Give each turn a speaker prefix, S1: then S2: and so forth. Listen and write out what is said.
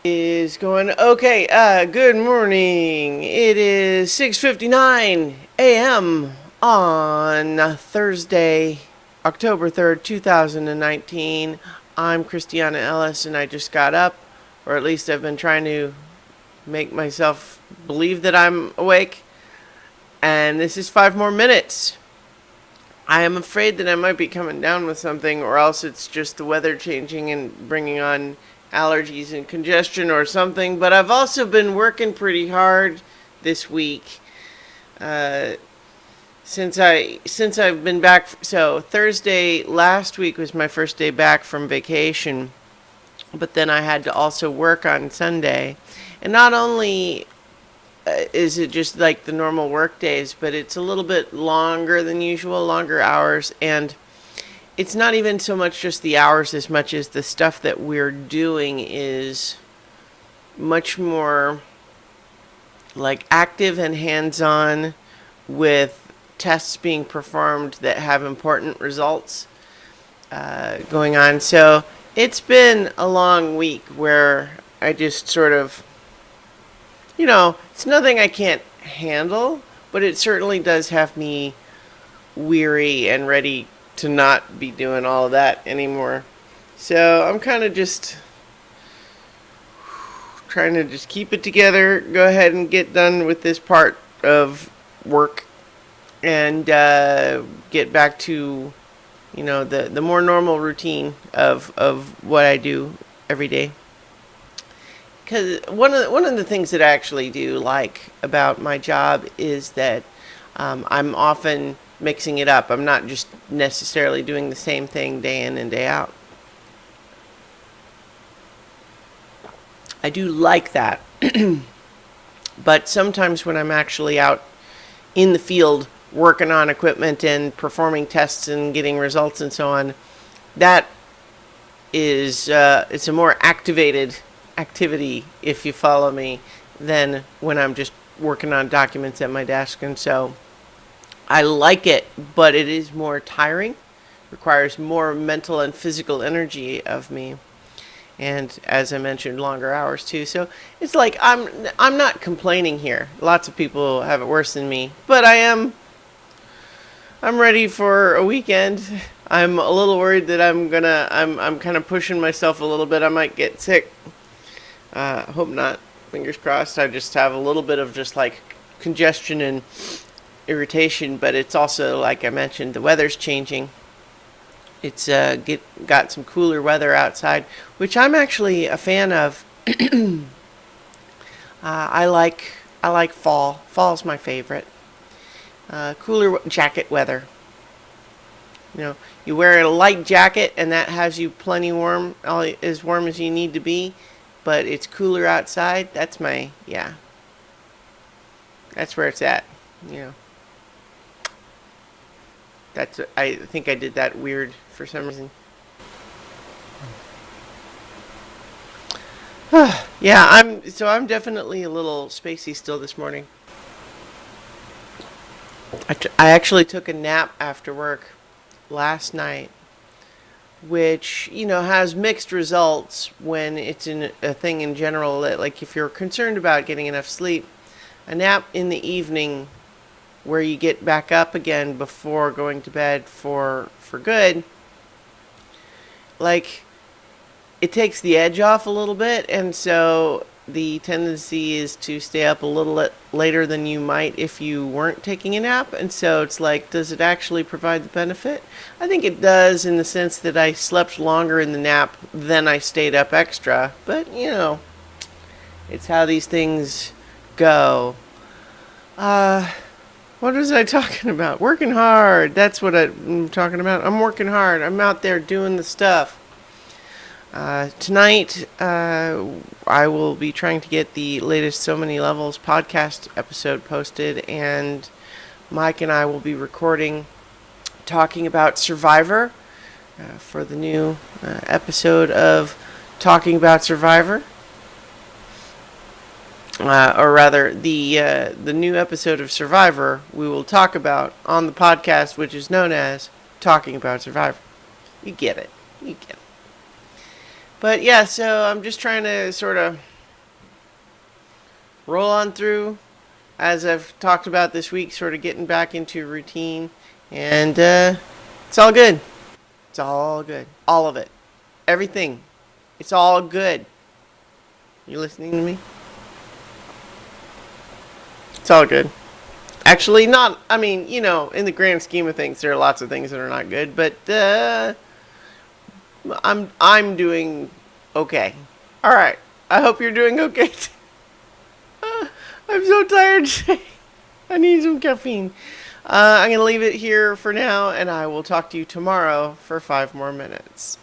S1: Is going okay. Good morning. It is 6:59 a.m. on Thursday, October 3rd, 2019. I'm Christiana Ellis and I just got up, or at least I've been trying to make myself believe that I'm awake. And this is 5 more minutes. I am afraid that I might be coming down with something, or else it's just the weather changing and bringing on allergies and congestion or something. But I've also been working pretty hard this week uh, since I've been back. So Thursday last week was my first day back from vacation, but then I had to also work on Sunday, and not only is it just like the normal work days, but it's a little bit longer than usual, longer hours, and it's not even so much just the hours as much as the stuff that we're doing is much more like active and hands-on, with tests being performed that have important results going on. So it's been a long week where I just sort of, it's nothing I can't handle, but it certainly does have me weary and ready to not be doing all of that anymore. So I'm kind of just trying to just keep it together, go ahead and get done with this part of work, and get back to, the more normal routine of what I do every day. Because one of the things that I actually do like about my job is that I'm often mixing it up. I'm not just necessarily doing the same thing day in and day out. I do like that. But sometimes when I'm actually out in the field working on equipment and performing tests and getting results and so on, that is it's a more activated activity, if you follow me, than when I'm just working on documents at my desk. And so I like it, but it is more tiring, requires more mental and physical energy of me, and as I mentioned, longer hours too. So it's like I'm not complaining here. Lots of people have it worse than me, but I'm ready for a weekend. I'm a little worried that I'm kind of pushing myself a little bit. I might get sick. Hope not. Fingers crossed. I just have a little bit of just like congestion and irritation, but it's also, like I mentioned, the weather's changing. It's got some cooler weather outside, which I'm actually a fan of. I like fall. Fall's my favorite. Cooler jacket weather. You wear a light jacket and that has you plenty warm, as warm as you need to be, but it's cooler outside. That's that's where it's at. I think I did that weird for some reason. Yeah, I'm definitely a little spacey still this morning. I actually took a nap after work last night, which has mixed results when it's in a thing in general. That, like, if you're concerned about getting enough sleep, a nap in the evening where you get back up again before going to bed for good, like, it takes the edge off a little bit, and so the tendency is to stay up a little later than you might if you weren't taking a nap. And so it's like, does it actually provide the benefit? I think it does, in the sense that I slept longer in the nap than I stayed up extra, but it's how these things go. What was I talking about? Working hard. That's what I'm talking about. I'm working hard. I'm out there doing the stuff. Tonight, I will be trying to get the latest So Many Levels podcast episode posted, and Mike and I will be recording, talking about Survivor, for the new episode of Talking About Survivor. Or rather, the new episode of Survivor we will talk about on the podcast, which is known as Talking About Survivor. You get it. But yeah, so I'm just trying to sort of roll on through. As I've talked about this week, sort of getting back into routine. And it's all good. It's all good. All of it. Everything. It's all good. You listening to me? It's all good. Actually, not. I mean, in the grand scheme of things, there are lots of things that are not good, but I'm doing okay. All right. I hope you're doing okay. I'm so tired today. I need some caffeine. I'm gonna leave it here for now, and I will talk to you tomorrow for 5 more minutes.